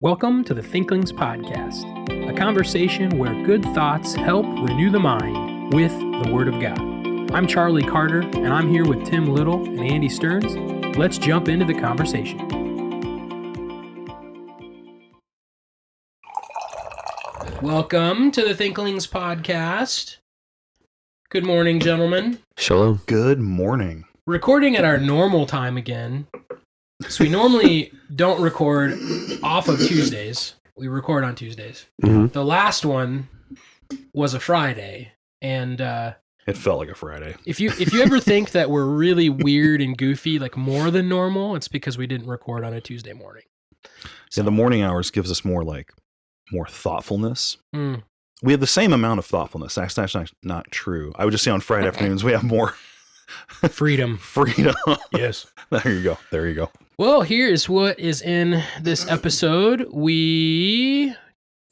Welcome to the Thinklings podcast, a conversation where good thoughts help renew the mind with the Word of God. I'm Charlie Carter, and I'm here with Tim Little and Andy Stearns. Let's jump into the conversation. Welcome to the Thinklings podcast. Good morning, gentlemen. Shalom. Good morning. Recording at our normal time again. So we normally don't record off of Tuesdays. We record on Tuesdays. Mm-hmm. The last one was a Friday, and It felt like a Friday. if you ever think that we're really weird and goofy, like more than normal, it's because we didn't record on a Tuesday morning. So the morning hours gives us more thoughtfulness. Mm. We have the same amount of thoughtfulness. That's actually not true. I would just say on Friday afternoons we have more Freedom. freedom. Yes. There you go. There you go. Well, here is what is in this episode.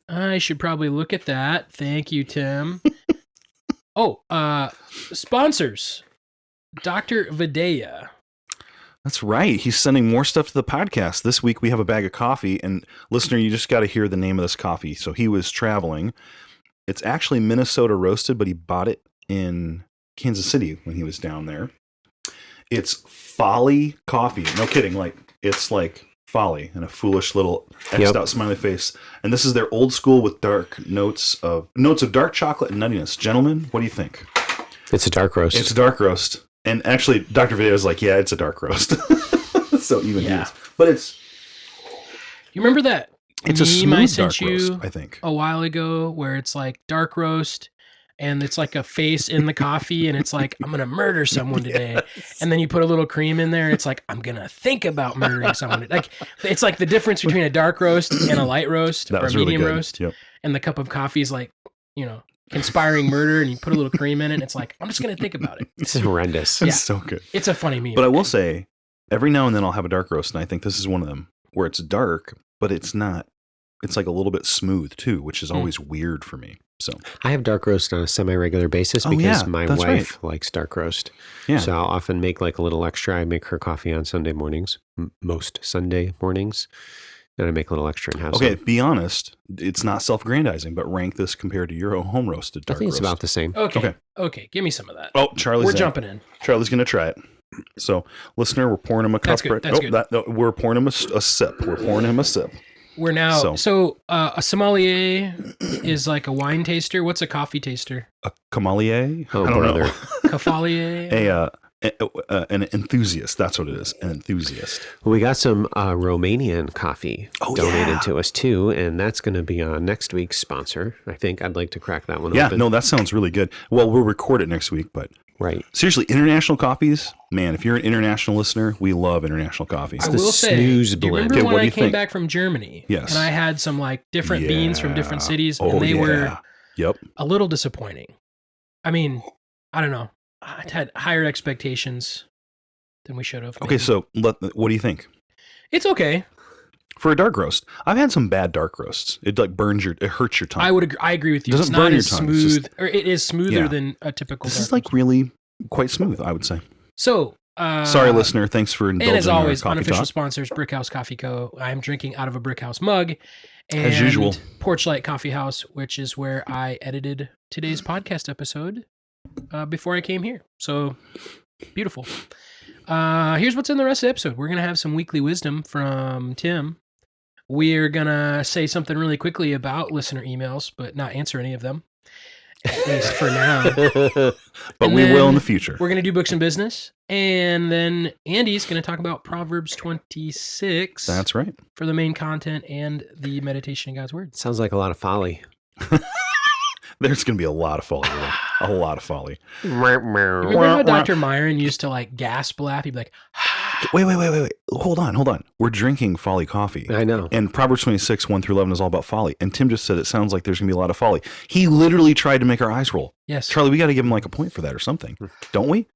I should probably look at that. Thank you, Tim. Sponsors. Dr. Vidya. That's right. He's sending more stuff to the podcast. This week we have a bag of coffee, and listener, you just got to hear the name of this coffee. So he was traveling. It's actually Minnesota roasted, but he bought it in Kansas City when he was down there. It's Folly coffee. No kidding. It's like folly and a foolish little X'd out smiley face. And this is their old school with dark notes of dark chocolate and nuttiness. Gentlemen, what do you think? It's a dark roast. It's a dark roast. And actually, Dr. Video is like, yeah, it's a dark roast. So even he is. But it's... You remember that It's a meme I smooth sent dark you roast, I think. a while ago where it's like dark roast and it's like a face in the coffee and it's like, I'm going to murder someone today. Yes. And then you put a little cream in there and it's like, I'm going to think about murdering someone. Like, it's like the difference between a dark roast and a light roast That or a was really medium good. roast. Yep. And the cup of coffee is like, conspiring murder, and you put a little cream in it and it's like, I'm just going to think about it. This is horrendous. Yeah. It's so good. It's a funny meme. But I will say, every now and then I'll have a dark roast, and I think this is one of them, where it's dark, but it's not. It's like a little bit smooth, too, which is always weird for me. So I have dark roast on a semi-regular basis Oh, because yeah, my that's wife likes dark roast. Yeah. So I'll often make like a little extra. I make her coffee on Sunday mornings, most Sunday mornings, and I make a little extra in-house. Okay, be honest. It's not self-aggrandizing, but rank this compared to your home roasted I dark think it's roast. about the same. Okay. Give me some of that. Oh, Charlie's We're in. jumping in. Charlie's going to try it. So, listener, we're pouring him a cup. That's good, that's good. We're pouring him a sip. We're pouring him a sip. We're now, So- a sommelier is like a wine taster. What's a coffee taster? A sommelier? Oh, I don't brother. know. Cafalier? An enthusiast. That's what it is. An enthusiast. Well, we got some Romanian coffee donated yeah. to us too, and that's going to be on next week's sponsor. I think I'd like to crack that one Yeah, open. no, that sounds really good. Well, we'll record it next week, but Right. seriously, international coffees, man, if you're an international listener, we love international coffees. I the will say, snooze do you blend. remember Okay, when what do I you came think? back from Germany? Yes. And I had some like different beans from different Yeah. cities, Oh, and they were yeah. Yep. a little disappointing. I mean, I don't know. I had higher expectations than we should have. Okay, maybe. so what do you think? It's okay. For a dark roast, I've had some bad dark roasts. It it hurts your tongue. I agree with you. Doesn't It's not burn your as tongue, it's smooth, just- or it is smoother Yeah. than a typical. This dark is like roast. really quite smooth, I would say. So. Sorry, listener. Thanks for indulging And as always, our coffee unofficial talk. sponsors, Brickhouse Coffee Co. I'm drinking out of a Brickhouse mug. And As usual. Porchlight Coffee House, which is where I edited today's podcast episode before I came here. So, beautiful. Here's what's in the rest of the episode. We're going to have some weekly wisdom from Tim. We're going to say something really quickly about listener emails, but not answer any of them, at least for now. But And we will then in the future. We're going to do books and business. And then Andy's going to talk about Proverbs 26 That's right. for the main content and the meditation in God's Word. Sounds like a lot of folly. There's going to be a lot of folly. There. A lot of folly. Remember how Dr. Myron used to like gasp laugh? He'd be like, Wait. Hold on. We're drinking folly coffee. I know. And Proverbs 26, 1-11 is all about folly. And Tim just said it sounds like there's going to be a lot of folly. He literally tried to make our eyes roll. yes. Charlie, we got to give him like a point for that or something. Don't we?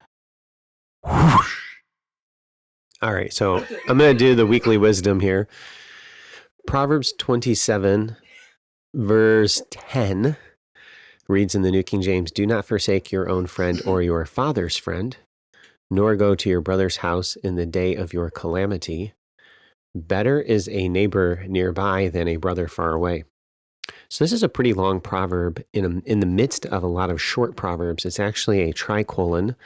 All right, so I'm going to do the weekly wisdom here. Proverbs 27, verse 10 reads in the New King James, "Do not forsake your own friend or your father's friend, nor go to your brother's house in the day of your calamity. Better is a neighbor nearby than a brother far away. So this is a pretty long proverb in the midst of a lot of short proverbs. It's actually a tricolon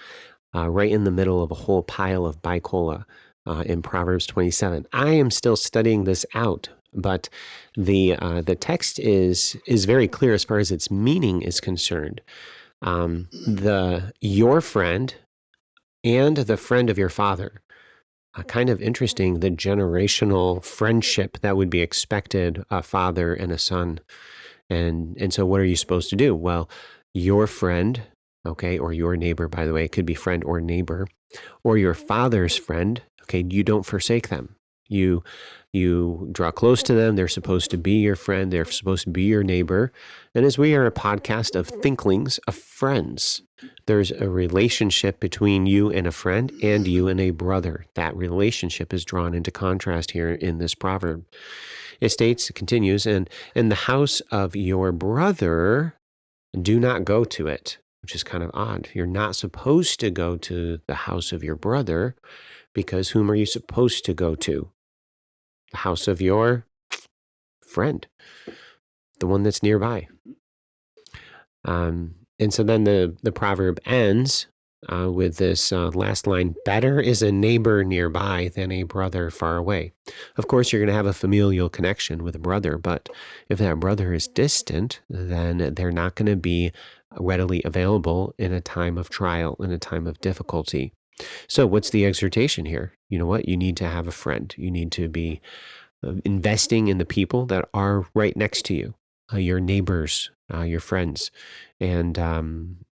right in the middle of a whole pile of bicola in Proverbs 27. I am still studying this out, but the text is very clear as far as its meaning is concerned. Your friend and the friend of your father. Kind of interesting, the generational friendship that would be expected, a father and a son. And so what are you supposed to do? Well, your friend, okay, or your neighbor, by the way, it could be friend or neighbor, or your father's friend, okay, you don't forsake them. You draw close to them. They're supposed to be your friend. They're supposed to be your neighbor. And as we are a podcast of Thinklings, of friends, there's a relationship between you and a friend and you and a brother. That relationship is drawn into contrast here in this proverb. It continues, and in the house of your brother, do not go to it, which is kind of odd. You're not supposed to go to the house of your brother, because whom are you supposed to go to? The house of your friend, the one that's nearby. And so then the proverb ends with this last line, better is a neighbor nearby than a brother far away. Of course, you're going to have a familial connection with a brother, but if that brother is distant, then they're not going to be readily available in a time of trial, in a time of difficulty. So what's the exhortation here? You know what? You need to have a friend. You need to be investing in the people that are right next to you, your neighbors, your friends. And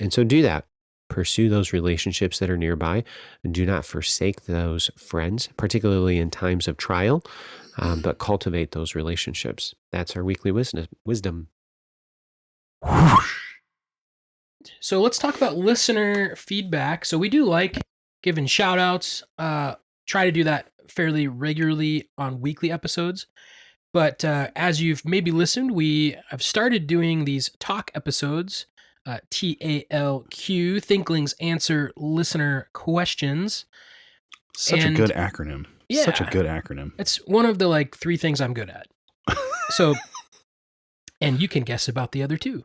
so do that. Pursue those relationships that are nearby. And do not forsake those friends, particularly in times of trial, but cultivate those relationships. That's our weekly wisdom. So let's talk about listener feedback. So we do like giving shout outs, try to do that fairly regularly on weekly episodes. But as you've maybe listened, we have started doing these talk episodes, TALQ, Thinklings Answer Listener Questions. Such a good acronym. Yeah, Such a good acronym. It's one of the 3 things I'm good at. So, and you can guess about the other 2.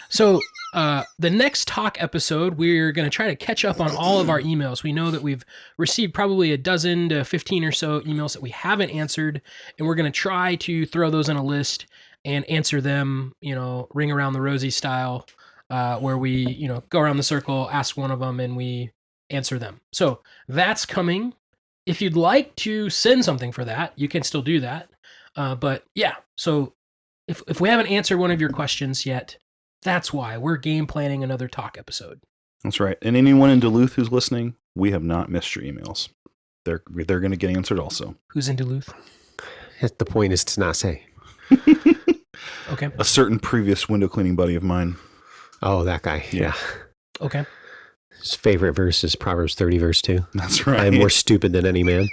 So the next talk episode, we're going to try to catch up on all of our emails. We know that we've received probably a dozen to 15 or so emails that we haven't answered, and we're going to try to throw those in a list and answer them, ring around the rosy style, where we, go around the circle, ask one of them, and we answer them. So that's coming. If you'd like to send something for that, you can still do that. But yeah, so if we haven't answered one of your questions yet, that's why we're game planning another talk episode. That's right. And anyone in Duluth who's listening, we have not missed your emails. They're going to get answered also. Who's in Duluth? The point is to not say. Okay. A certain previous window cleaning buddy of mine. Oh, that guy. Yeah. Okay. His favorite verse is Proverbs 30, verse 2. That's right. I am more stupid than any man.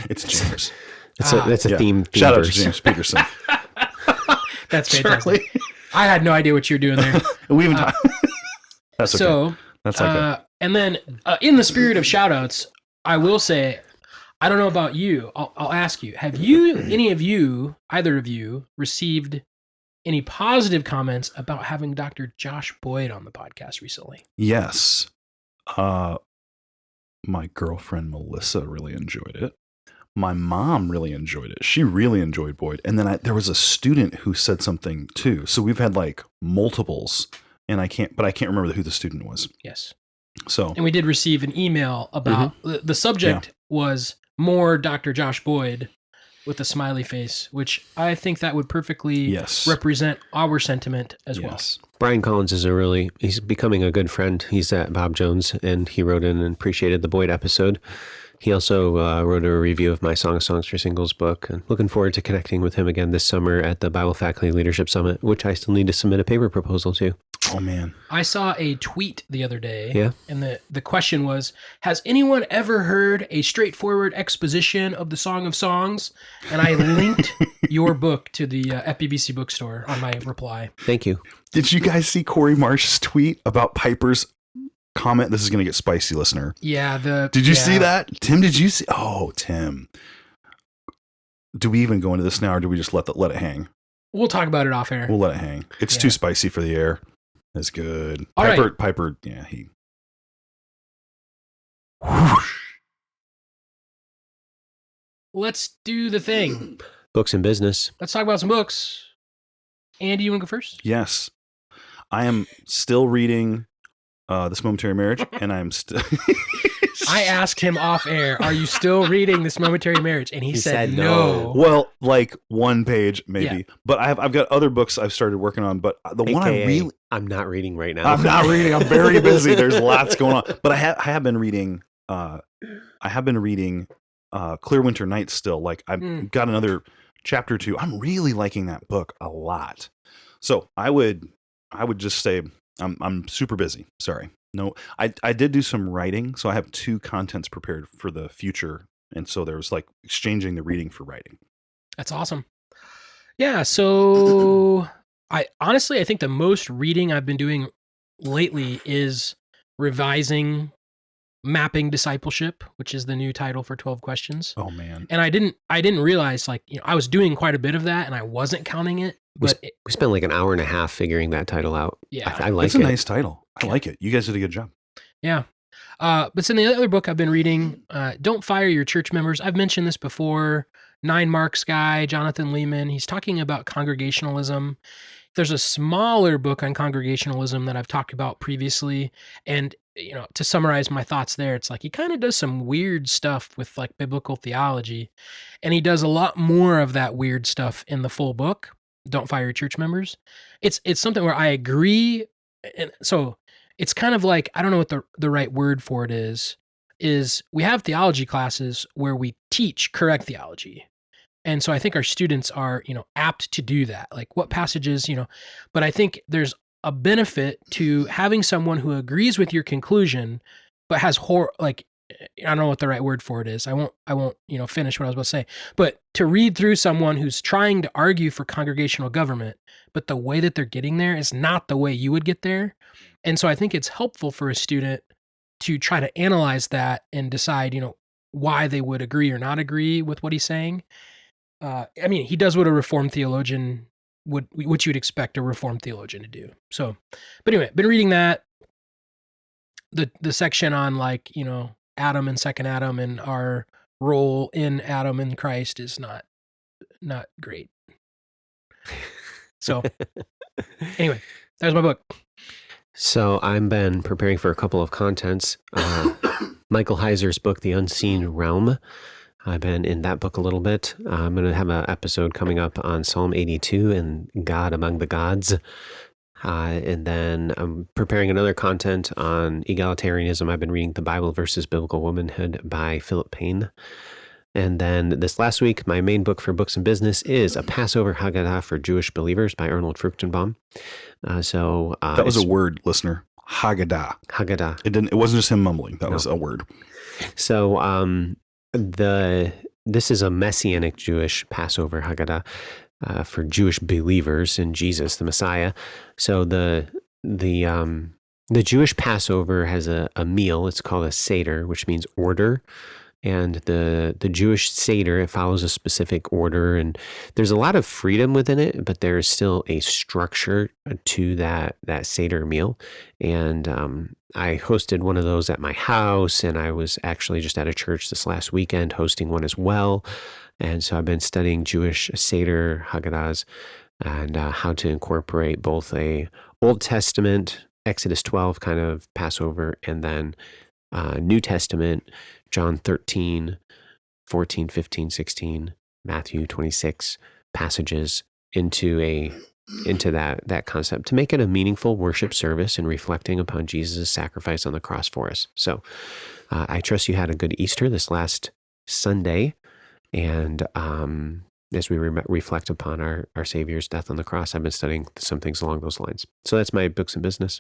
It's James. That's a theme Shout out verse. to James Peterson. That's fantastic. Charlie. I had no idea what you were doing there. We even talked. That's okay. So, that's okay. And then in the spirit of shout outs, I will say, I don't know about you. I'll ask you, have either of you, received any positive comments about having Dr. Josh Boyd on the podcast recently? Yes. My girlfriend Melissa really enjoyed it. My mom really enjoyed it. She really enjoyed Boyd. And then there was a student who said something too. So we've had multiples, and I can't remember who the student was. Yes. So, and we did receive an email about the subject was more Dr. Josh Boyd with a smiley face, which I think that would perfectly represent our sentiment as well. Brian Collins is he's becoming a good friend. He's at Bob Jones, and he wrote in and appreciated the Boyd episode. He also wrote a review of my Song of Songs for Singles book, and looking forward to connecting with him again this summer at the Bible Faculty Leadership Summit, which I still need to submit a paper proposal to. Oh, man. I saw a tweet the other day, and the question was, has anyone ever heard a straightforward exposition of the Song of Songs? And I linked your book to the FBBC bookstore on my reply. Thank you. Did you guys see Corey Marsh's tweet about Piper's comment? This is going to get spicy, listener. Yeah. Did you see that? Tim, did you see? Oh, Tim. do we even go into this now, or do we just let it hang? We'll talk about it off air. We'll let it hang. It's too spicy for the air. That's good. All right. Piper, yeah, he. Let's do the thing. Books and business. Let's talk about some books. Andy, you want to go first? Yes. I am still reading This Momentary Marriage, and I'm still... I asked him off air, are you still reading This Momentary Marriage? And he said no. Well, like one page maybe. Yeah. But I've got other books I've started working on, but the one I'm not reading right now. I'm not reading. I'm very busy. There's lots going on. But I have been reading Clear Winter Nights still. Like I've got another chapter or two. I'm really liking that book a lot. So I would just say I'm super busy. Sorry. No, I did do some writing, so I have 2 contents prepared for the future, and so there was like exchanging the reading for writing. That's awesome. Yeah, so I think the most reading I've been doing lately is revising Mapping Discipleship, which is the new title for 12 Questions. Oh man. And I didn't realize, like, I was doing quite a bit of that and I wasn't counting it. But we spent like an hour and a half figuring that title out. Yeah. I like it. It's a nice title. I like it. You guys did a good job. Yeah. But so the other book I've been reading, Don't Fire Your Church Members. I've mentioned this before. 9 Marks guy, Jonathan Lehman. He's talking about congregationalism. There's a smaller book on congregationalism that I've talked about previously. And, to summarize my thoughts there, it's like he kind of does some weird stuff with like biblical theology. And he does a lot more of that weird stuff in the full book. Don't Fire Your Church Members. It's something where I agree. And so it's kind of like, I don't know what the right word for it is we have theology classes where we teach correct theology. And so I think our students are, apt to do that. Like what passages, but I think there's a benefit to having someone who agrees with your conclusion, but has I don't know what the right word for it is. I won't, finish what I was about to say, but to read through someone who's trying to argue for congregational government, but the way that they're getting there is not the way you would get there. And so I think it's helpful for a student to try to analyze that and decide, why they would agree or not agree with what he's saying. He does what a Reformed theologian what you'd expect a Reformed theologian to do. So, but anyway, been reading that. The section on Adam and second Adam and our role in Adam and Christ is not great. So anyway, that was my book. So I've been preparing for a couple of contents. Michael Heiser's book, The Unseen Realm. I've been in that book a little bit. I'm going to have an episode coming up on Psalm 82 and God Among the Gods. And then I'm preparing another content on egalitarianism. I've been reading The Bible versus Biblical Womanhood by Philip Payne. And then this last week, my main book for books and business is A Passover Haggadah for Jewish Believers by Arnold Fruchtenbaum. That was a word, listener. Haggadah. Haggadah. It wasn't just him mumbling. That was a word. So this is a Messianic Jewish Passover Haggadah for Jewish believers in Jesus, the Messiah. So the Jewish Passover has a meal. It's called a Seder, which means order. And the Jewish Seder, it follows a specific order, and there's a lot of freedom within it, but there's still a structure to that Seder meal. And I hosted one of those at my house, and I was actually just at a church this last weekend hosting one as well. And so I've been studying Jewish Seder Haggadahs and how to incorporate both a Old Testament, Exodus 12 kind of Passover, and then New Testament, John 13, 14, 15, 16, Matthew 26 passages into that concept to make it a meaningful worship service and reflecting upon Jesus' sacrifice on the cross for us. So I trust you had a good Easter this last Sunday. And as we reflect upon our Savior's death on the cross, I've been studying some things along those lines. So that's my books and business.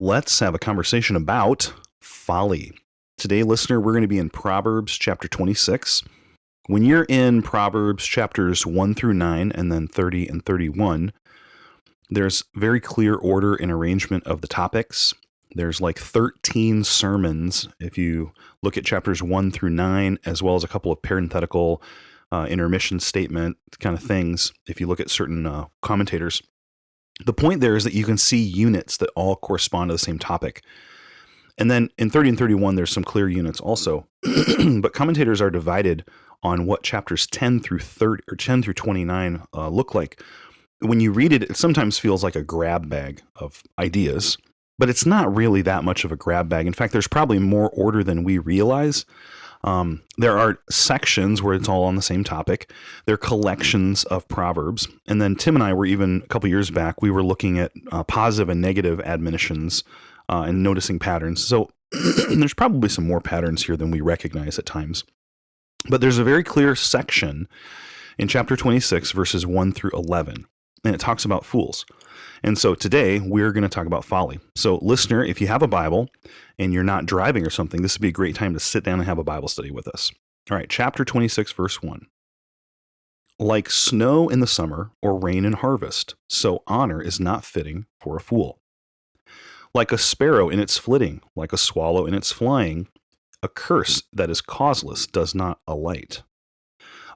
Let's have a conversation about folly. Today, listener, we're going to be in Proverbs chapter 26. When you're in Proverbs chapters 1 through 9 and then 30 and 31, there's very clear order and arrangement of the topics. There's like 13 sermons if you look at chapters 1 through 9, as well as a couple of parenthetical intermission statement kind of things if you look at certain commentators. The point there is that you can see units that all correspond to the same topic. And then in 30 and 31, there's some clear units also. But commentators are divided on what chapters 10 through 30 or 10 through 29 look like. When you read it, it sometimes feels like a grab bag of ideas, but it's not really that much of a grab bag. In fact, there's probably more order than we realize. There are sections where it's all on the same topic. There are collections of Proverbs. And then Tim and I were even a couple years back, we were looking at positive and negative admonitions and noticing patterns. So there's probably some more patterns here than we recognize at times. But there's a very clear section in chapter 26, verses 1 through 11, and it talks about fools. And so today we're going to talk about folly. So listener, if you have a Bible and you're not driving or something, this would be a great time to sit down and have a Bible study with us. All right, chapter 26, verse 1. Like snow in the summer or rain in harvest, so honor is not fitting for a fool. Like a sparrow in its flitting, like a swallow in its flying, a curse that is causeless does not alight.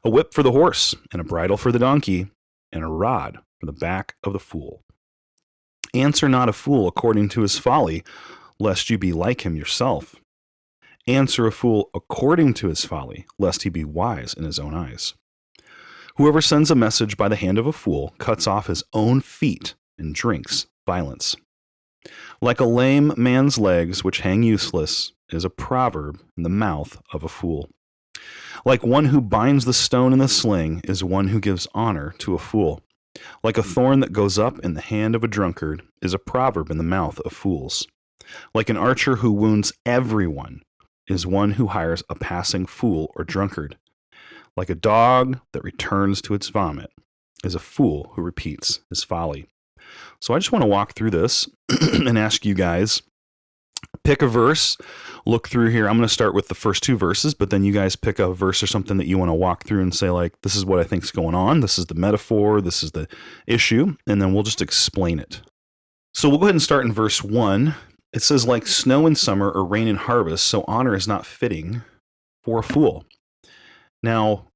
A whip for the horse, and a bridle for the donkey, and a rod for the back of the fool. Answer not a fool according to his folly, lest you be like him yourself. Answer a fool according to his folly, lest he be wise in his own eyes. Whoever sends a message by the hand of a fool cuts off his own feet and drinks violence. Like a lame man's legs which hang useless is a proverb in the mouth of a fool. Like one who binds the stone in the sling is one who gives honor to a fool. Like a thorn that goes up in the hand of a drunkard is a proverb in the mouth of fools. Like an archer who wounds everyone is one who hires a passing fool or drunkard. Like a dog that returns to its vomit is a fool who repeats his folly. So I just want to walk through this and ask you guys, pick a verse, look through here. I'm going to start with the first two verses, but then you guys pick a verse or something that you want to walk through and say, like, this is what I think is going on. This is the metaphor. This is the issue. And then we'll just explain it. So we'll go ahead and start in verse 1. It says, like snow in summer or rain in harvest, so honor is not fitting for a fool. Now,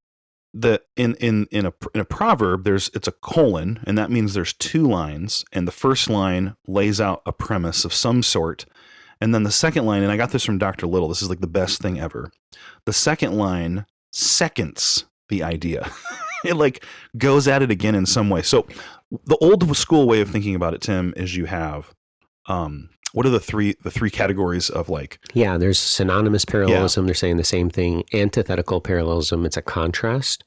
in a proverb, it's a colon, and that means there's two lines, and the first line lays out a premise of some sort, and then the second line, and I got this from Dr. Little, this is like the best thing ever. The second line seconds the idea. It like goes at it again in some way. So the old school way of thinking about it, Tim, is you have what are the three categories of like? Yeah, there's synonymous parallelism. They're saying the same thing. Antithetical parallelism, it's a contrast.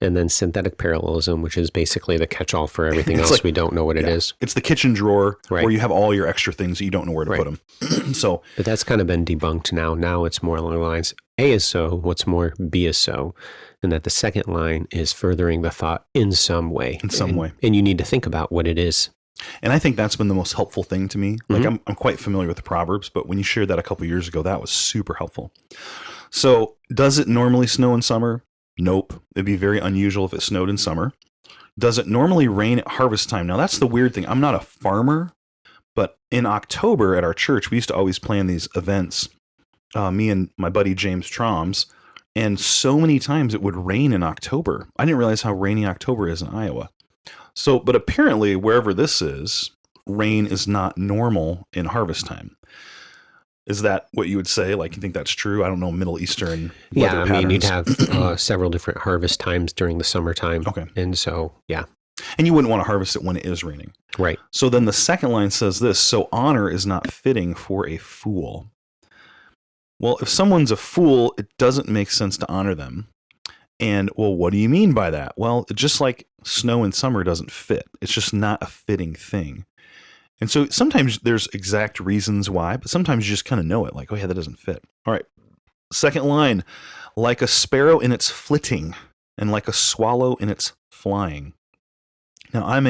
And then synthetic parallelism, which is basically the catch-all for everything else. Like, we don't know what it is. It's the kitchen drawer where you have all your extra things that you don't know where to put them. But that's kind of been debunked now. Now it's more along the lines, A is so, what's more, B is so. And that the second line is furthering the thought in some way. In some way. And you need to think about what it is. And I think that's been the most helpful thing to me. Like I'm quite familiar with the Proverbs, but when you shared that a couple years ago, that was super helpful. So does it normally snow in summer? Nope. It'd be very unusual if it snowed in summer. Does it normally rain at harvest time? Now that's the weird thing. I'm not a farmer, but in October at our church, we used to always plan these events, me and my buddy James Troms, and so many times it would rain in October. I didn't realize how rainy October is in Iowa. So, but apparently wherever this is, rain is not normal in harvest time. Is that what you would say? Like, you think that's true? I don't know, Middle Eastern weather patterns. Mean, you'd have several different harvest times during the summertime. Okay. And so, And you wouldn't want to harvest it when it is raining. Right. So then the second line says this, so honor is not fitting for a fool. Well, if someone's a fool, it doesn't make sense to honor them. And, well, what do you mean by that? Well, just like snow in summer doesn't fit. It's just not a fitting thing. And so sometimes there's exact reasons why, but sometimes you just kind of know it. Like, oh, yeah, that doesn't fit. All right. Second line, like a sparrow in its flitting and like a swallow in its flying. Now, I'm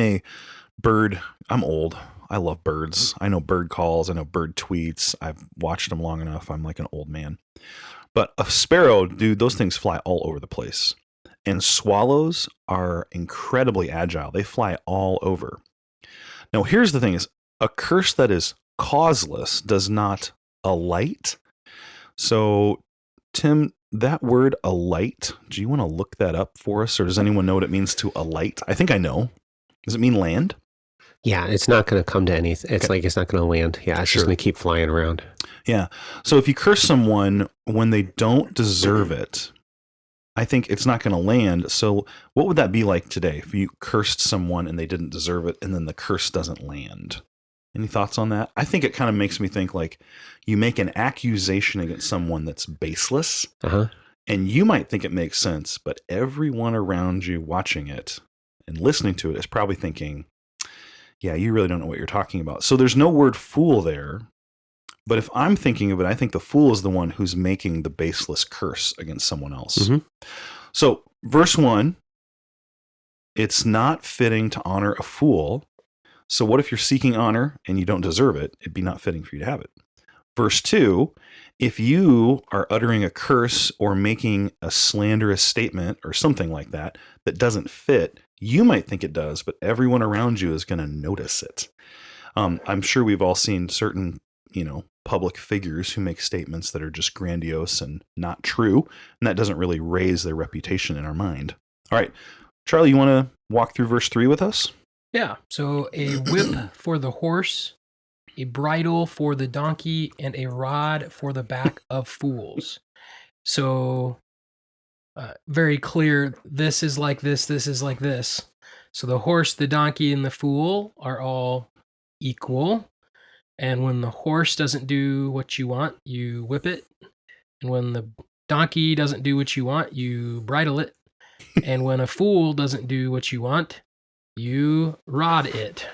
old. I love birds. I know bird calls. I know bird tweets. I've watched them long enough. I'm like an old man. But a sparrow, dude, those things fly all over the place. And swallows are incredibly agile. They fly all over. Now, here's the thing is, a curse that is causeless does not alight. So, Tim, that word alight, do you want to look that up for us? Or does anyone know what it means to alight? I think I know. Does it mean land? Yeah, it's not going to come to anything. It's Okay. like it's not going to land. Yeah, it's Sure. just going to keep flying around. Yeah. So if you curse someone when they don't deserve it, I think it's not going to land. So what would that be like today if you cursed someone and they didn't deserve it and then the curse doesn't land? Any thoughts on that? I think it kind of makes me think like you make an accusation against someone that's baseless, and you might think it makes sense, but everyone around you watching it and listening to it is probably thinking, yeah, you really don't know what you're talking about. So there's no word fool there. But if I'm thinking of it, I think the fool is the one who's making the baseless curse against someone else. Mm-hmm. So verse 1, it's not fitting to honor a fool. So what if you're seeking honor and you don't deserve it? It'd be not fitting for you to have it. Verse 2, if you are uttering a curse or making a slanderous statement or something like that that doesn't fit, you might think it does, but everyone around you is going to notice it. I'm sure we've all seen certain, public figures who make statements that are just grandiose and not true, and that doesn't really raise their reputation in our mind. All right, Charlie, you want to walk through verse 3 with us? Yeah. So a whip for the horse, a bridle for the donkey, and a rod for the back of fools. So very clear, this is like this is like this. So the horse, the donkey, and the fool are all equal. And when the horse doesn't do what you want, you whip it. And when the donkey doesn't do what you want, you bridle it. And when a fool doesn't do what you want, you rod it.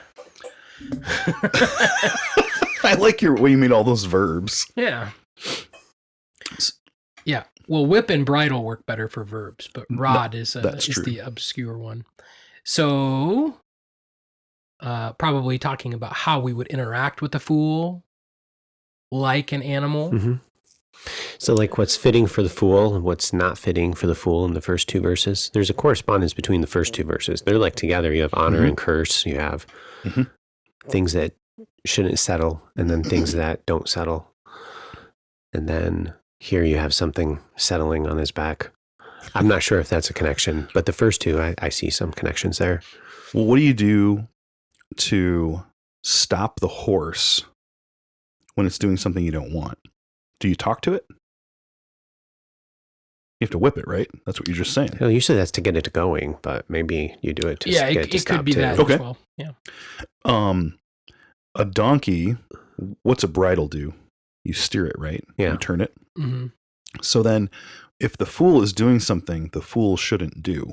I like what you mean all those verbs. Yeah. Yeah. Well, whip and bridle work better for verbs, but rod is the obscure one. So probably talking about how we would interact with a fool like an animal. Mm-hmm. So like what's fitting for the fool and what's not fitting for the fool in the first two verses, there's a correspondence between the first two verses. They're like together. You have honor and curse. You have things that shouldn't settle and then things that don't settle. And then here you have something settling on his back. I'm not sure if that's a connection, but the first two, I see some connections there. Well, what do you do to stop the horse when it's doing something you don't want? Do you talk to it? You have to whip it, right? That's what you're just saying. Well, usually that's to get it going, but maybe you do it to get it to it stop could be too. that Okay. as well. Yeah. A donkey, what's a bridle do? You steer it, right? Yeah. You turn it. Mm-hmm. So then if the fool is doing something the fool shouldn't do,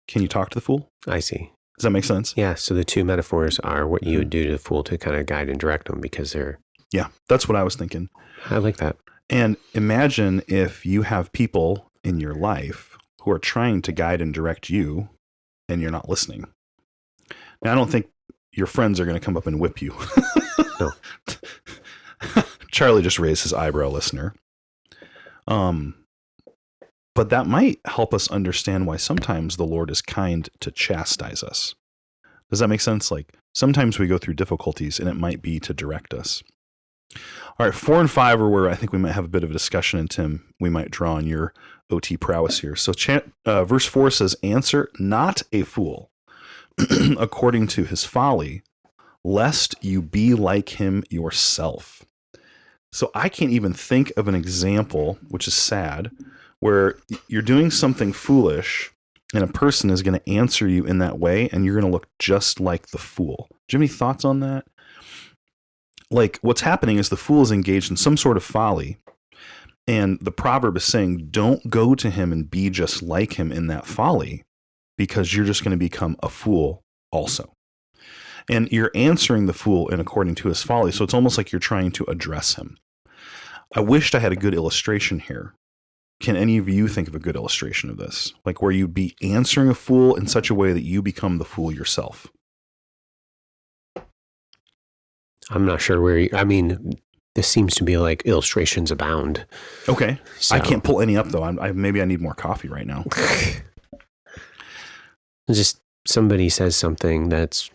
can you talk to the fool? I see. Does that make sense? Yeah, so the two metaphors are what you would do to the fool to kind of guide and direct them because they're... Yeah, that's what I was thinking. I like that. And imagine if you have people in your life who are trying to guide and direct you and you're not listening. Now, I don't think your friends are going to come up and whip you. No. Charlie just raised his eyebrow, listener. But that might help us understand why sometimes the Lord is kind to chastise us. Does that make sense? Like sometimes we go through difficulties and it might be to direct us. All right, 4 and 5 are where I think we might have a bit of a discussion, and Tim, we might draw on your OT prowess here. So verse 4 says, answer not a fool according to his folly, lest you be like him yourself. So I can't even think of an example, which is sad, where you're doing something foolish and a person is going to answer you in that way and you're going to look just like the fool. Do you have any thoughts on that? Like what's happening is the fool is engaged in some sort of folly, and the proverb is saying, don't go to him and be just like him in that folly, because you're just going to become a fool also. And you're answering the fool in according to his folly. So it's almost like you're trying to address him. I wished I had a good illustration here. Can any of you think of a good illustration of this? Like where you'd be answering a fool in such a way that you become the fool yourself. I'm not sure where this seems to be like illustrations abound. Okay. So. I can't pull any up though. Maybe I need more coffee right now. Just somebody says something that's,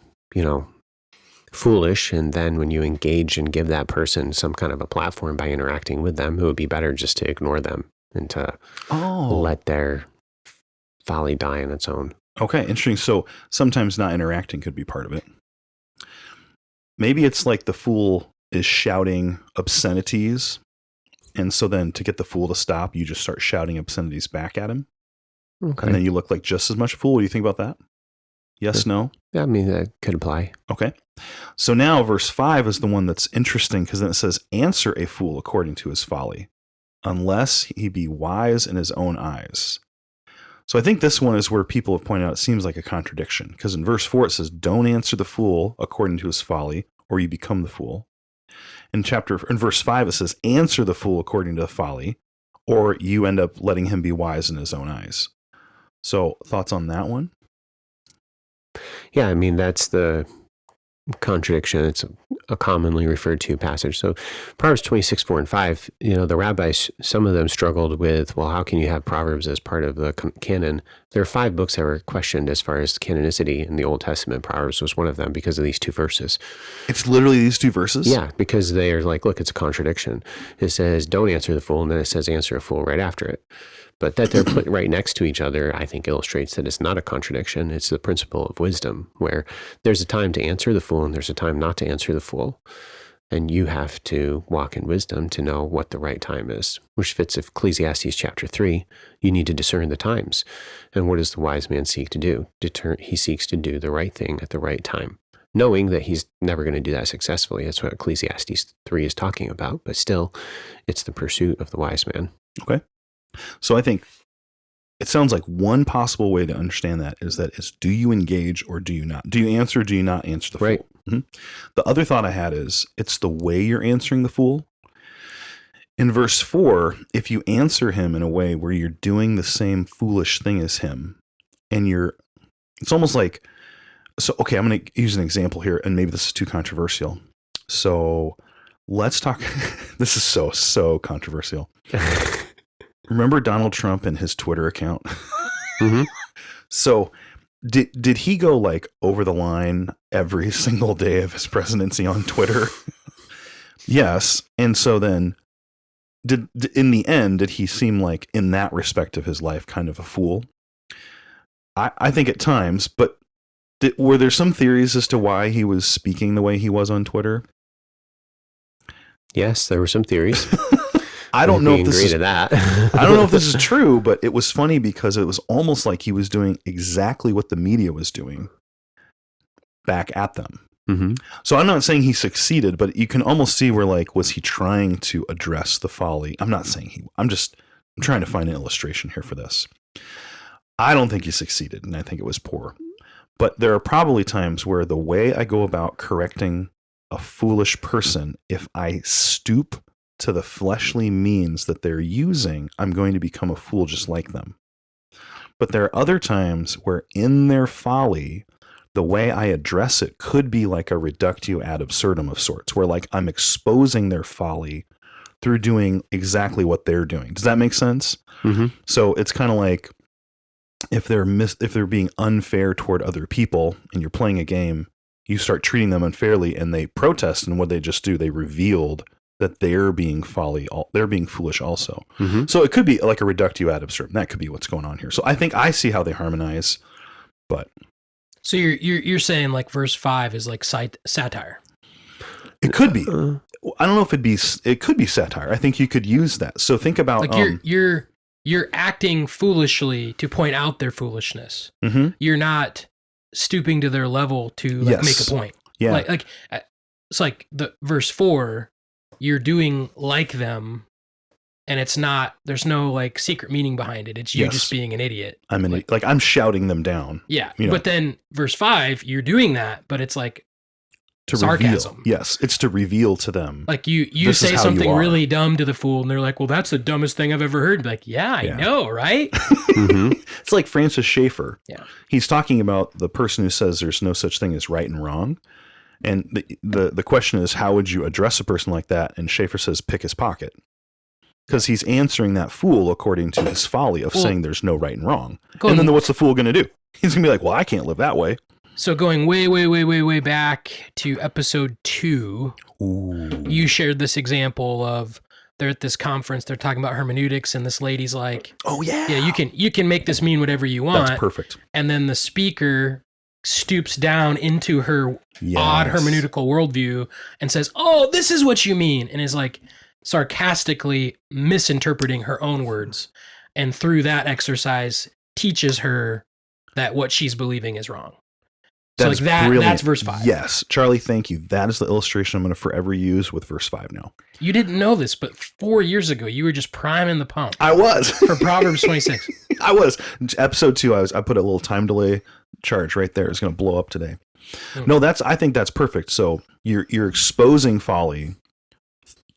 foolish. And then when you engage and give that person some kind of a platform by interacting with them, it would be better just to ignore them and to let their folly die on its own. Okay, interesting. So sometimes not interacting could be part of it. Maybe it's like the fool is shouting obscenities. And so then to get the fool to stop, you just start shouting obscenities back at him. Okay. And then you look like just as much a fool. What do you think about that? Yes, no? Yeah, I mean, that could apply. Okay. So now verse 5 is the one that's interesting because then it says, answer a fool according to his folly, unless he be wise in his own eyes. So I think this one is where people have pointed out it seems like a contradiction, because in verse 4 it says, don't answer the fool according to his folly, or you become the fool. In verse 5 it says, answer the fool according to the folly, or you end up letting him be wise in his own eyes. So thoughts on that one? Yeah, I mean, that's the contradiction. It's a commonly referred to passage. So Proverbs 26, 4 and 5, the rabbis, some of them struggled with, well, how can you have Proverbs as part of the canon? There are 5 books that were questioned as far as canonicity in the Old Testament. Proverbs was one of them because of these 2 verses. It's literally these 2 verses? Yeah, because they're like, look, it's a contradiction. It says, don't answer the fool, and then it says, answer a fool right after it. But that they're put right next to each other, I think illustrates that it's not a contradiction. It's the principle of wisdom, where there's a time to answer the fool and there's a time not to answer the fool. And you have to walk in wisdom to know what the right time is, which fits Ecclesiastes chapter 3. You need to discern the times. And what does the wise man seek to do? He seeks to do the right thing at the right time, knowing that he's never going to do that successfully. That's what Ecclesiastes 3 is talking about. But still, it's the pursuit of the wise man. Okay. So I think it sounds like one possible way to understand that is do you engage or do you not? Do you answer or do you not answer the fool? Right. Mm-hmm. The other thought I had is it's the way you're answering the fool. In verse 4, if you answer him in a way where you're doing the same foolish thing as him, and it's almost like, okay, I'm going to use an example here, and maybe this is too controversial. So let's talk, this is so controversial. Remember Donald Trump and his Twitter account? Mm-hmm. So did he go like over the line every single day of his presidency on Twitter? Yes. And so then in the end, did he seem like in that respect of his life kind of a fool? I think at times, but were there some theories as to why he was speaking the way he was on Twitter? Yes, there were some theories. I don't know if this is that. I don't know if this is true, but it was funny because it was almost like he was doing exactly what the media was doing back at them. Mm-hmm. So I'm not saying he succeeded, but you can almost see where like, was he trying to address the folly? I'm not saying I'm trying to find an illustration here for this. I don't think he succeeded, and I think it was poor. But there are probably times where the way I go about correcting a foolish person, if I stoop to the fleshly means that they're using, I'm going to become a fool just like them. But there are other times where in their folly, the way I address it could be like a reductio ad absurdum of sorts, where like I'm exposing their folly through doing exactly what they're doing. Does that make sense? Mm-hmm. So it's kind of like if they're being unfair toward other people and you're playing a game, you start treating them unfairly and they protest, and what they just do, they revealed that they're being foolish also. Mm-hmm. So it could be like a reductio ad absurdum. That could be what's going on here. So I think I see how they harmonize, but So you're saying like verse 5 is like satire. it could be. I don't know if it could be satire. I think you could use that. So think about like you're acting foolishly to point out their foolishness. Mm-hmm. You're not stooping to their level to like make a point. Yeah. Like it's like the verse 4, you're doing like them, and there's no like secret meaning behind it. It's you just being an idiot. I'm shouting them down. Yeah. But then verse 5, you're doing that, but it's like to sarcasm. Reveal. Yes. It's to reveal to them. Like you say something really dumb to the fool, and they're like, well, that's the dumbest thing I've ever heard. Like, yeah, I know, right? Mm-hmm. It's like Francis Schaeffer. Yeah. He's talking about the person who says there's no such thing as right and wrong. And the question is, how would you address a person like that? And Schaeffer says, pick his pocket. Because he's answering that fool according to his folly of saying there's no right and wrong. And then what's the fool going to do? He's going to be like, well, I can't live that way. So going way back to episode 2, Ooh. you shared this example of they're at this conference, they're talking about hermeneutics, and this lady's like, Oh yeah. yeah, you can make this mean whatever you want. That's perfect. And then the speaker stoops down into her odd hermeneutical worldview and says, oh, this is what you mean, and is like sarcastically misinterpreting her own words. And through that exercise teaches her that what she's believing is wrong. So like that's verse 5. Yes. Charlie, thank you. That is the illustration I'm going to forever use with verse 5 now. You didn't know this, but 4 years ago, you were just priming the pump. I was. For Proverbs 26. I was. Episode 2, I put a little time delay charge right there. It's going to blow up today. No, I think that's perfect. So you're exposing folly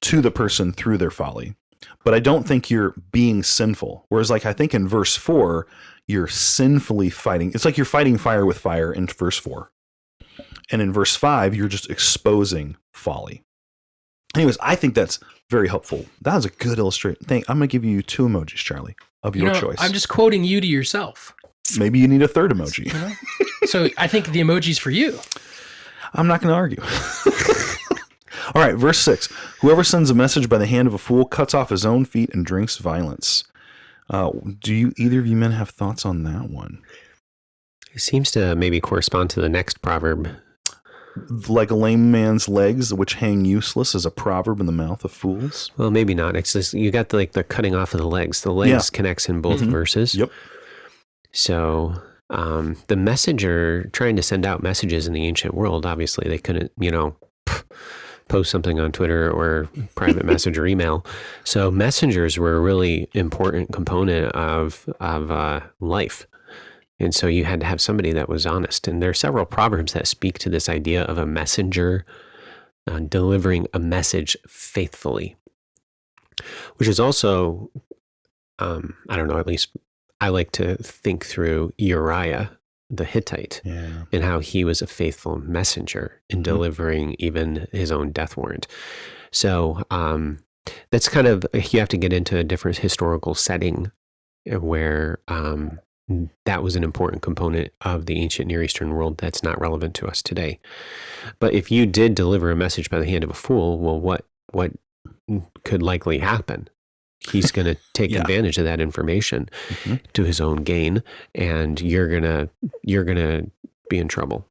to the person through their folly, but I don't think you're being sinful. Whereas like, I think in verse 4, you're sinfully fighting. It's like you're fighting fire with fire in verse 4. And in verse 5, you're just exposing folly. Anyways, I think that's very helpful. That was a good illustration. I'm going to give you 2 emojis, Charlie, of your choice. I'm just quoting you to yourself. Maybe you need a 3rd emoji. You know? So I think the emoji's for you. I'm not going to argue. All right, verse 6. Whoever sends a message by the hand of a fool cuts off his own feet and drinks violence. Do either of you men have thoughts on that one? It seems to maybe correspond to the next proverb. Like a lame man's legs, which hang useless, is a proverb in the mouth of fools. Well, maybe not. It's just, you got the cutting off of the legs. The legs connects in both verses. Yep. So the messenger trying to send out messages in the ancient world, obviously they couldn't, post something on Twitter or private message or email. So messengers were a really important component of life. And so you had to have somebody that was honest. And there are several proverbs that speak to this idea of a messenger delivering a message faithfully, which is also, I don't know, at least I like to think through Uriah the Hittite and how he was a faithful messenger in delivering even his own death warrant. So that's kind of, you have to get into a different historical setting where that was an important component of the ancient Near Eastern world that's not relevant to us today. But if you did deliver a message by the hand of a fool, well, what could likely happen? He's going to take advantage of that information to his own gain, and you're gonna be in trouble.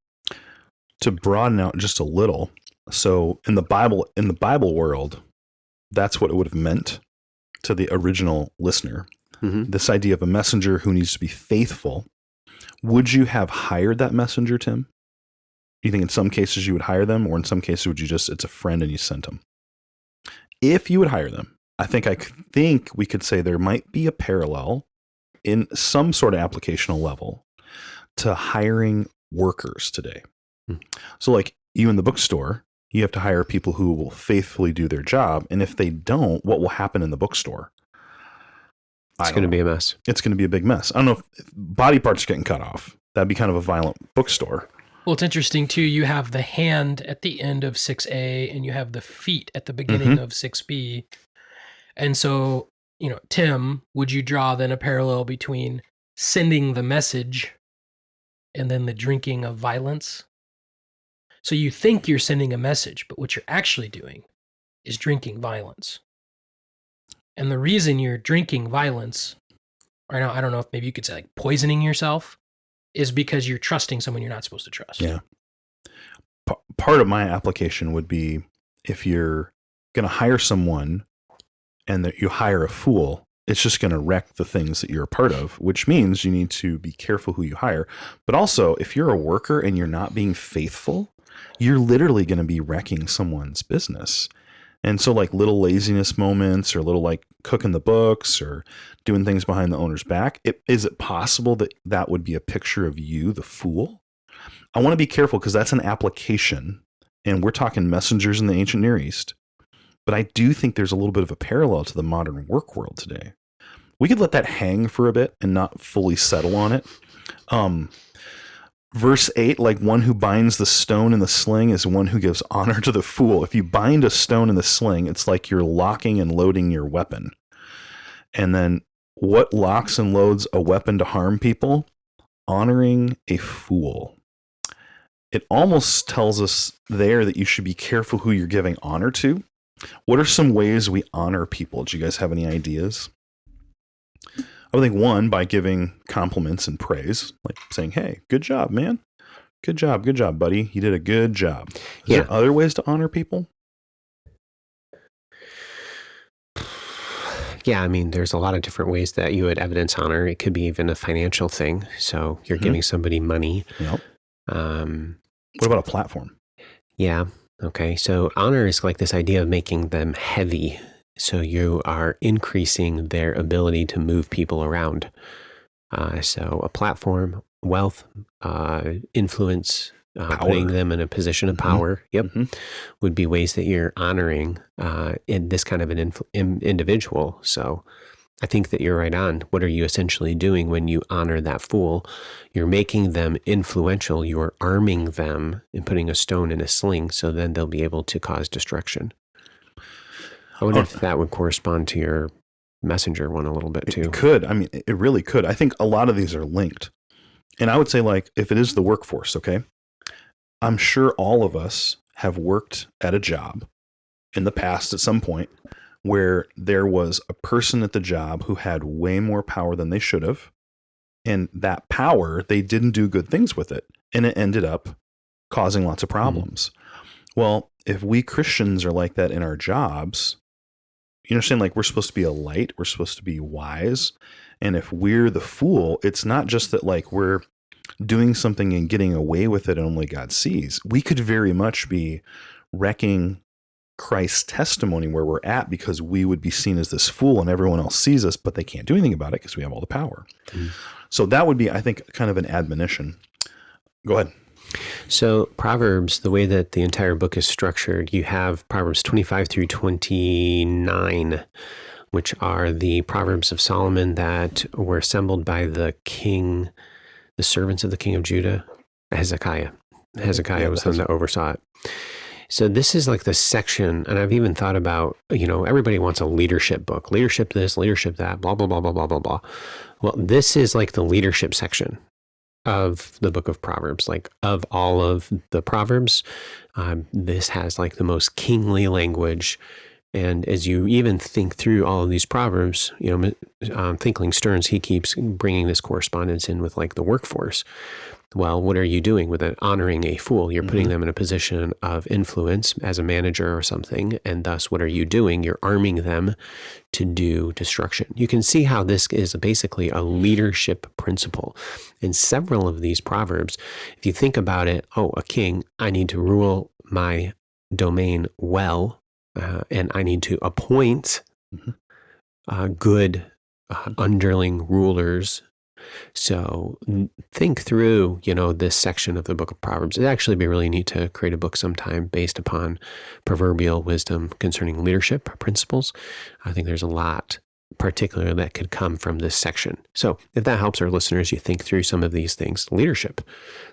To broaden out just a little, so in the Bible world, that's what it would have meant to the original listener. This idea of a messenger who needs to be faithful. Would you have hired that messenger, Tim? Do you think in some cases you would hire them, or in some cases would you just, it's a friend and you sent them? If you would hire them, I think we could say there might be a parallel in some sort of applicational level to hiring workers today. So like you in the bookstore, you have to hire people who will faithfully do their job. And if they don't, what will happen in the bookstore? It's going to be a mess. It's going to be a big mess. I don't know if body parts are getting cut off. That'd be kind of a violent bookstore. Well, it's interesting too. You have the hand at the end of 6A and you have the feet at the beginning of 6B. And so, Tim, would you draw then a parallel between sending the message and then the drinking of violence? So you think you're sending a message, but what you're actually doing is drinking violence. And the reason you're drinking violence, or I don't know if maybe you could say like poisoning yourself, is because you're trusting someone you're not supposed to trust. Yeah. Part of my application would be if you're going to hire someone and that you hire a fool, it's just going to wreck the things that you're a part of, which means you need to be careful who you hire. But also, if you're a worker and you're not being faithful, you're literally going to be wrecking someone's business. And so like little laziness moments or little like cooking the books or doing things behind the owner's back, is it possible that that would be a picture of you, the fool? I want to be careful because that's an application, and we're talking messengers in the ancient Near East. But I do think there's a little bit of a parallel to the modern work world today. We could let that hang for a bit and not fully settle on it. Verse 8, like one who binds the stone in the sling is one who gives honor to the fool. If you bind a stone in the sling, it's like you're locking and loading your weapon. And then what locks and loads a weapon to harm people? Honoring a fool. it almost tells us there that you should be careful who you're giving honor to. What are some ways we honor people? Do you guys have any ideas? I would think one, by giving compliments and praise, like saying, hey, good job, man. Good job, buddy. You did a good job. Is there other ways to honor people? Yeah, I mean, there's a lot of different ways that you would evidence honor. It could be even a financial thing. So you're giving somebody money. Yep. What about a platform? Yeah. Okay. So honor is like this idea of making them heavy. So you are increasing their ability to move people around. So a platform, wealth, influence, putting them in a position of power, would be ways that you're honoring in this kind of an individual. So I think that you're right on. What are you essentially doing when you honor that fool? You're making them influential. You're arming them and putting a stone in a sling, so then they'll be able to cause destruction. I wonder if that would correspond to your messenger one a little bit too. It could. I mean, it really could. I think a lot of these are linked. And I would say, like, if it is the workforce, okay, I'm sure all of us have worked at a job in the past at some point where there was a person at the job who had way more power than they should have. And that power, they didn't do good things with it. And it ended up causing lots of problems. Well, if we Christians are like that in our jobs, you understand, like, we're supposed to be a light, we're supposed to be wise. And if we're the fool, it's not just that, like, we're doing something and getting away with it and only God sees. We could very much be wrecking Christ's testimony where we're at because we would be seen as this fool and everyone else sees us, but they can't do anything about it because we have all the power. So that would be, I think, kind of an admonition. Go ahead. So Proverbs, the way that the entire book is structured, you have Proverbs 25 through 29, which are the Proverbs of Solomon that were assembled by the king, the servants of the king of Judah, Hezekiah. Hezekiah was the one that oversaw it. So this is like the section, and I've even thought about, everybody wants a leadership book, leadership this, leadership that, blah, blah, blah, blah, blah, blah, blah. Well, this is like the leadership section of the book of Proverbs. Like, of all of the Proverbs, this has like the most kingly language. And as you even think through all of these Proverbs, Thinkling Stearns, he keeps bringing this correspondence in with like the workforce. Well, what are you doing with it? Honoring a fool. You're putting them in a position of influence as a manager or something. And thus, what are you doing? You're arming them to do destruction. You can see how this is basically a leadership principle. In several of these Proverbs, if you think about it, a king, I need to rule my domain well, and I need to appoint good underling rulers. So think through, this section of the book of Proverbs. It'd actually be really neat to create a book sometime based upon proverbial wisdom concerning leadership principles. I think there's a lot particularly that could come from this section. So if that helps our listeners, you think through some of these things. Leadership,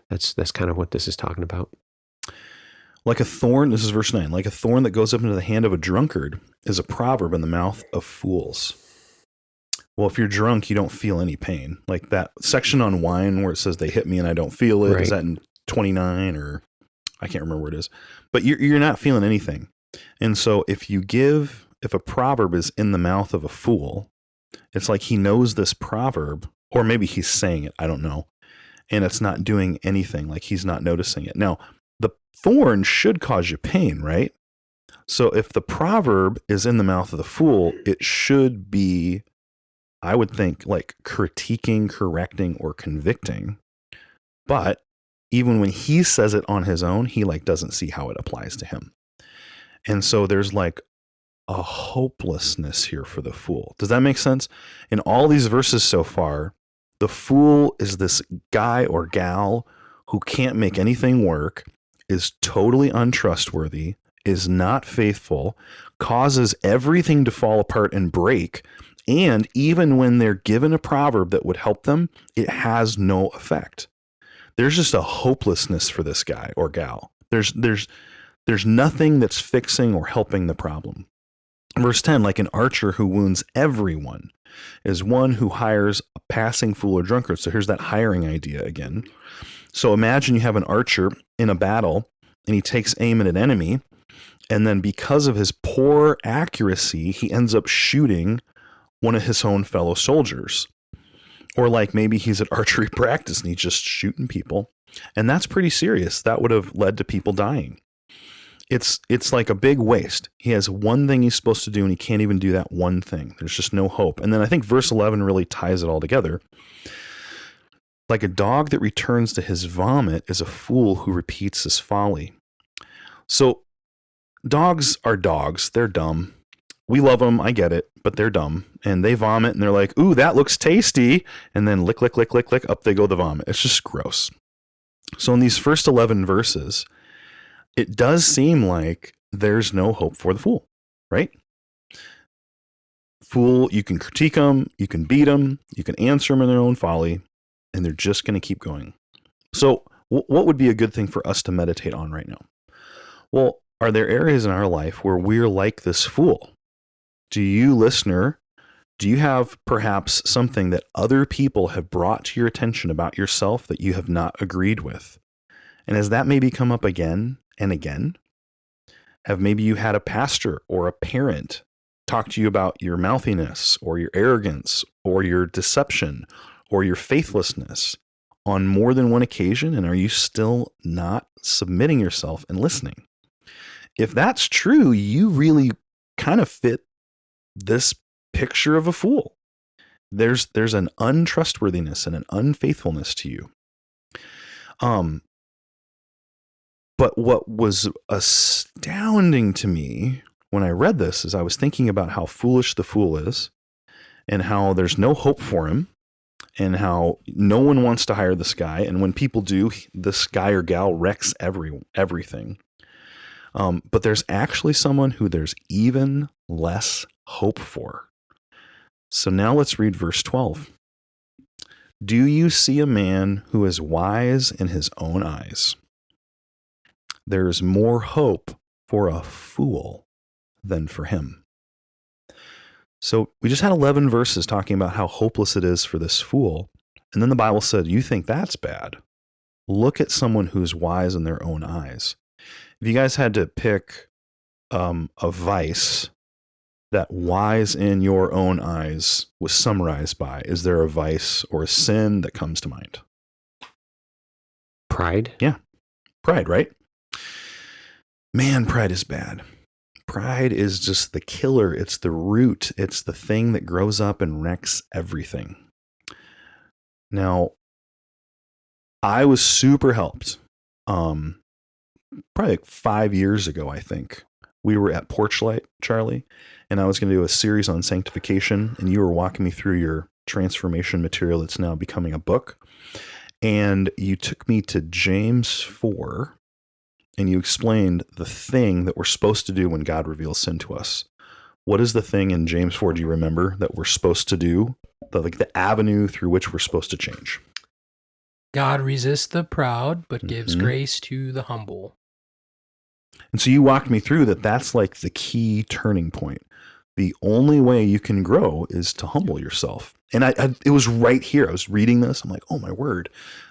that's kind of what this is talking about. Like a thorn, this is verse 9, like a thorn that goes up into the hand of a drunkard is a proverb in the mouth of fools. Well, if you're drunk, you don't feel any pain. Like that section on wine where it says they hit me and I don't feel it. Right. Is that in 29 or I can't remember where it is. But you're not feeling anything. And so if a proverb is in the mouth of a fool, it's like he knows this proverb, or maybe he's saying it, I don't know. And it's not doing anything, like he's not noticing it. Now, the thorn should cause you pain, right? So if the proverb is in the mouth of the fool, it should be, I would think, like critiquing, correcting, or convicting. But even when he says it on his own, he like doesn't see how it applies to him. And so there's like a hopelessness here for the fool. Does that make sense? In all these verses so far, the fool is this guy or gal who can't make anything work, is totally untrustworthy, is not faithful, causes everything to fall apart and break. And even when they're given a proverb that would help them, it has no effect. There's just a hopelessness for this guy or gal. There's nothing that's fixing or helping the problem. Verse 10, like an archer who wounds everyone is one who hires a passing fool or drunkard. So here's that hiring idea again. So imagine you have an archer in a battle and he takes aim at an enemy. And then because of his poor accuracy, he ends up shooting one of his own fellow soldiers. Or like maybe he's at archery practice and he's just shooting people. And that's pretty serious. That would have led to people dying. It's like a big waste. He has one thing he's supposed to do and he can't even do that one thing. There's just no hope. And then I think verse 11 really ties it all together. Like a dog that returns to his vomit is a fool who repeats his folly. So dogs are dogs. They're dumb. We love them. I get it, but they're dumb. And they vomit and they're like, ooh, that looks tasty. And then lick, lick, lick, lick, lick, up they go the vomit. It's just gross. So in these first 11 verses, it does seem like there's no hope for the fool, right? Fool, you can critique them, you can beat them, you can answer them in their own folly, and they're just going to keep going. So what would be a good thing for us to meditate on right now? Well, are there areas in our life where we're like this fool? Do you, listener, do you have perhaps something that other people have brought to your attention about yourself that you have not agreed with? And has that maybe come up again and again? Have maybe you had a pastor or a parent talk to you about your mouthiness or your arrogance or your deception or your faithlessness on more than one occasion? And are you still not submitting yourself and listening? If that's true, you really kind of fit this picture of a fool. There's an untrustworthiness and an unfaithfulness to you. But what was astounding to me when I read this is I was thinking about how foolish the fool is and how there's no hope for him and how no one wants to hire this guy. And when people do, this guy or gal wrecks everything. But there's actually someone who there's even less hope for. So now let's read verse 12. Do you see a man who is wise in his own eyes? There is more hope for a fool than for him. So we just had 11 verses talking about how hopeless it is for this fool. And then the Bible said, you think that's bad? Look at someone who's wise in their own eyes. If you guys had to pick a vice that wise in your own eyes was summarized by, is there a vice or a sin that comes to mind? Pride? Yeah. Pride, right? Man, pride is bad. Pride is just the killer. It's the root. It's the thing that grows up and wrecks everything. Now, I was super helped. Probably like 5 years ago, I think. We were at Porchlight, Charlie, and I was going to do a series on sanctification, and you were walking me through your transformation material that's now becoming a book. And you took me to James 4, and you explained the thing that we're supposed to do when God reveals sin to us. What is the thing in James 4, do you remember, that we're supposed to do? The avenue through which we're supposed to change. God resists the proud, but gives grace to the humble. And so you walked me through that that's like the key turning point. The only way you can grow is to humble yourself. And it was right here. I was reading this. I'm like, oh my word,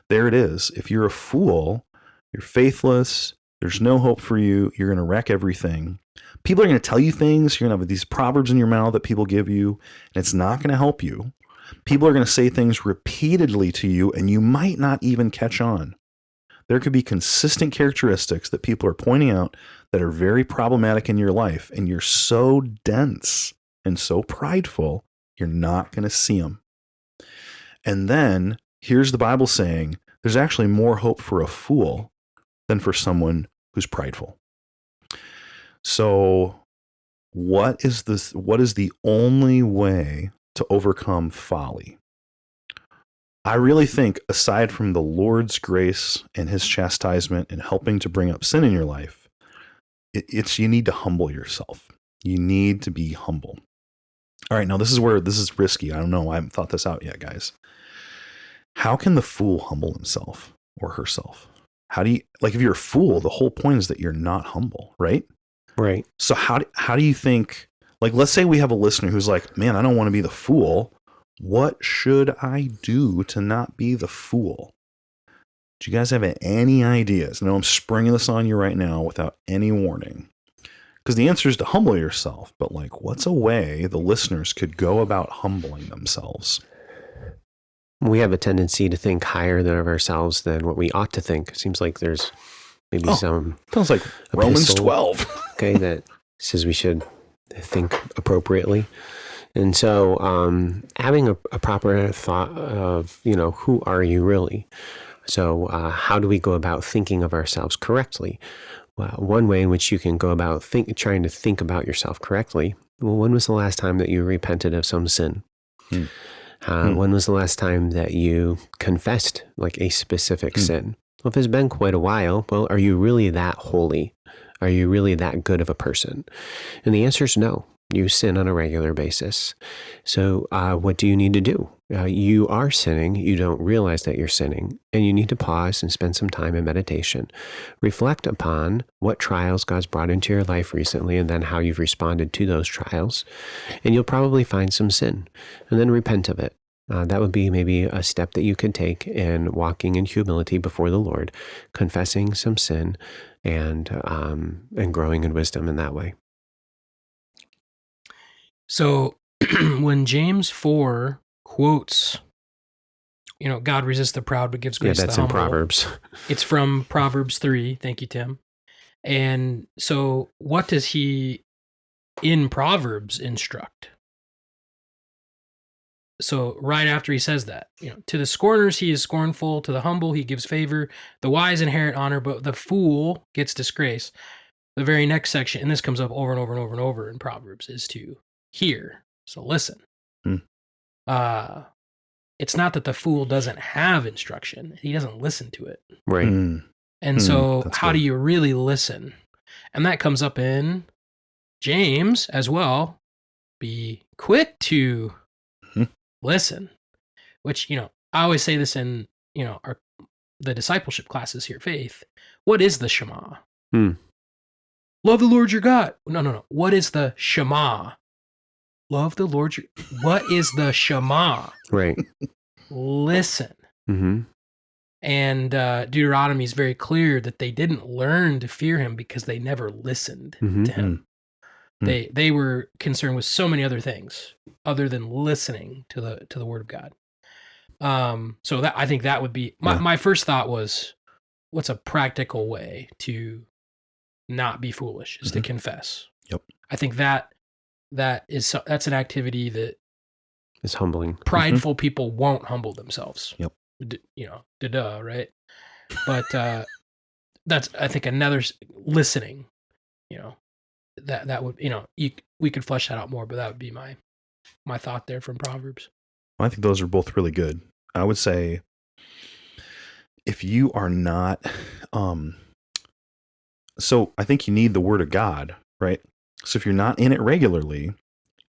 there it is. If you're a fool, you're faithless, there's no hope for you, you're going to wreck everything. People are going to tell you things. You're going to have these proverbs in your mouth that people give you, and it's not going to help you. People are going to say things repeatedly to you, and you might not even catch on. There could be consistent characteristics that people are pointing out that are very problematic in your life, and you're so dense and so prideful, you're not going to see them. And then here's the Bible saying there's actually more hope for a fool than for someone who's prideful. So what is the only way to overcome folly? I really think, aside from the Lord's grace and his chastisement and helping to bring up sin in your life, it's you need to humble yourself. You need to be humble. All right, now this is risky. I don't know. I haven't thought this out yet, guys. How can the fool humble himself or herself? How do you, like, if you're a fool, the whole point is that you're not humble, right? Right. So how do you think, like, let's say we have a listener who's like, man, I don't want to be the fool. What should I do to not be the fool? Do you guys have any ideas? I know I'm springing this on you right now without any warning. Because the answer is to humble yourself. But like, what's a way the listeners could go about humbling themselves? We have a tendency to think higher of ourselves than what we ought to think. It seems like there's maybe some... Sounds like Romans 12. Okay, that says we should think appropriately. And so having a proper thought of, who are you really? So how do we go about thinking of ourselves correctly? Well, one way in which you can go about trying to think about yourself correctly, well, when was the last time that you repented of some sin? When was the last time that you confessed like a specific sin? Well, if it's been quite a while, well, are you really that holy? Are you really that good of a person? And the answer is no. You sin on a regular basis. So what do you need to do? You are sinning. You don't realize that you're sinning. And you need to pause and spend some time in meditation. Reflect upon what trials God's brought into your life recently and then how you've responded to those trials. And you'll probably find some sin. And then repent of it. That would be maybe a step that you could take in walking in humility before the Lord, confessing some sin and growing in wisdom in that way. So when James 4 quotes, God resists the proud but gives grace to the humble. Yeah, that's in Proverbs. It's from Proverbs 3. Thank you, Tim. And so what does he in Proverbs instruct? So right after he says that, to the scorners he is scornful, to the humble he gives favor, the wise inherit honor, but the fool gets disgrace. The very next section, and this comes up over and over and over and over in Proverbs, is to hear. So listen. It's not that the fool doesn't have instruction. He doesn't listen to it. Right. And so how good. do you really listen? And that comes up in James as well. Be quick to listen, which, I always say this in, the discipleship classes here at Faith. What is the Shema? Love the Lord your God. No. What is the Shema? Love the Lord. What is the Shema? Right. Listen. Mm-hmm. And Deuteronomy is very clear that they didn't learn to fear him because they never listened to him. They were concerned with so many other things other than listening to the Word of God. So that I think that would be my first thought was, what's a practical way to not be foolish is to confess. Yep. I think that's an activity that is humbling. Prideful people won't humble themselves. Yep. Right? But that's, I think, another listening, that would, we could flesh that out more, but that would be my thought there from Proverbs. I think those are both really good. I would say if you are not, so I think you need the Word of God, right? So if you're not in it regularly,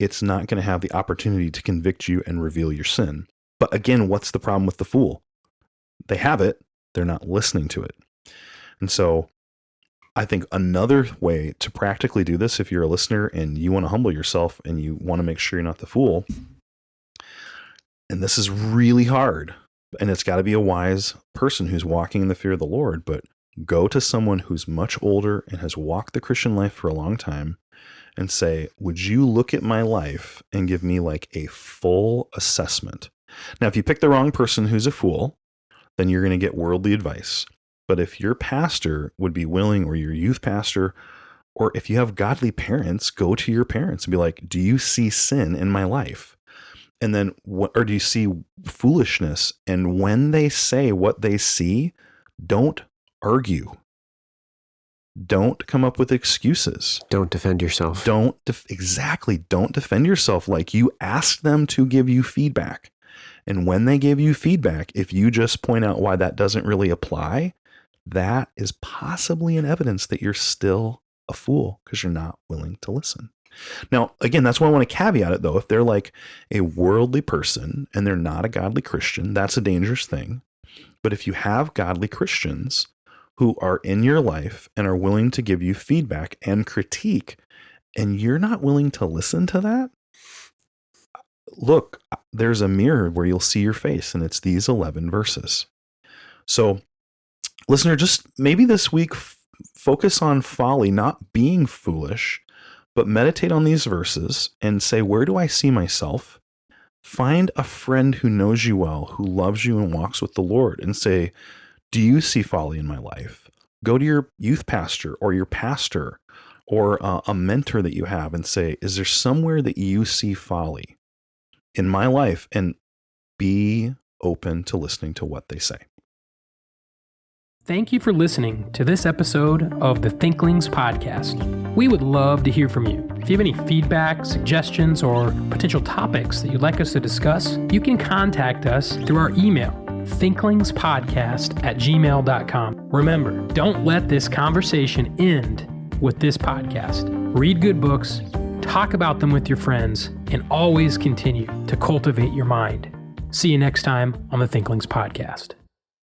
it's not going to have the opportunity to convict you and reveal your sin. But again, what's the problem with the fool? They have it, they're not listening to it. And so I think another way to practically do this, if you're a listener and you want to humble yourself and you want to make sure you're not the fool, and this is really hard, and it's got to be a wise person who's walking in the fear of the Lord, but go to someone who's much older and has walked the Christian life for a long time and say, would you look at my life and give me like a full assessment? Now, if you pick the wrong person who's a fool, then you're going to get worldly advice. But if your pastor would be willing, or your youth pastor, or if you have godly parents, go to your parents and be like, do you see sin in my life? And then, or do you see foolishness? And when they say what they see, don't argue. Don't come up with excuses. Don't defend yourself. Don't defend yourself. Like, you ask them to give you feedback. And when they give you feedback, if you just point out why that doesn't really apply, that is possibly an evidence that you're still a fool because you're not willing to listen. Now, again, that's why I want to caveat it, though. If they're like a worldly person and they're not a godly Christian, that's a dangerous thing. But if you have godly Christians who are in your life and are willing to give you feedback and critique, and you're not willing to listen to that, look, there's a mirror where you'll see your face, and it's these 11 verses. So listener, just maybe this week, focus on folly, not being foolish, but meditate on these verses and say, where do I see myself? Find a friend who knows you well, who loves you and walks with the Lord, and say, do you see folly in my life? Go to your youth pastor or your pastor or a mentor that you have and say, is there somewhere that you see folly in my life? And be open to listening to what they say. Thank you for listening to this episode of the Thinklings podcast. We would love to hear from you. If you have any feedback, suggestions, or potential topics that you'd like us to discuss, you can contact us through our email, thinklingspodcast@gmail.com. Remember, don't let this conversation end with this podcast. Read good books, talk about them with your friends, and always continue to cultivate your mind. See you next time on the Thinklings podcast.